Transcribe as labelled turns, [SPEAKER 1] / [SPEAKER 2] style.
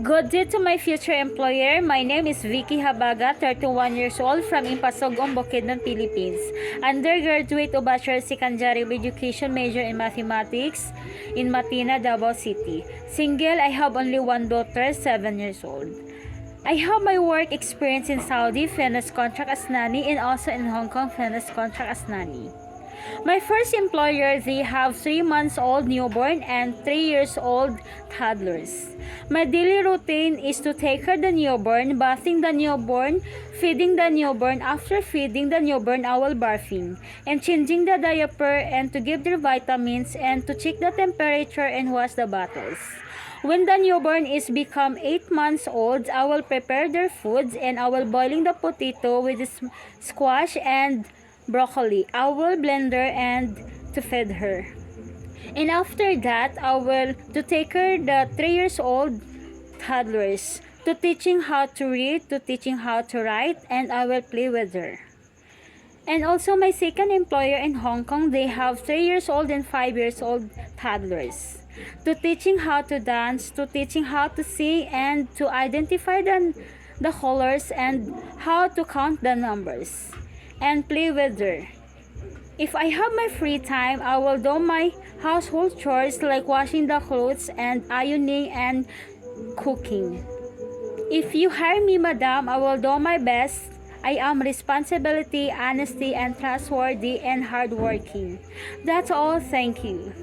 [SPEAKER 1] Good day to my future employer. My name is Vicky Habaga, 31 years old from Impasugong, Bukidnon, Philippines. Undergraduate o Bachelor Secondary Education major in Mathematics in Matina, Davao City. Single, I have only one daughter, 7 years old. I have my work experience in Saudi, finance contract as nanny, and also in Hong Kong, finance contract as nanny. My first employer, they have 3 months old newborn and 3 years old toddlers. My daily routine is to take her the newborn, bathing the newborn, feeding the newborn. After feeding the newborn, I will barfing and changing the diaper and to give their vitamins and to check the temperature and wash the bottles. When the newborn is become 8 months old, I will prepare their foods and I will boiling the potato with the squash and broccoli. I will blender and to feed her. And after that, I will to take her the 3 years old toddlers to teaching how to read, to teaching how to write, and I will play with her. And also my second employer in Hong Kong, they have 3 years old and 5 years old toddlers. To teaching how to dance, to teaching how to sing, and to identify the colors and how to count the numbers and play with her. If I have my free time, I will do my household chores like washing the clothes and ironing and cooking. If you hire me, madam, I will do my best. I am responsibility, honesty, and trustworthy and hardworking. That's all. Thank you.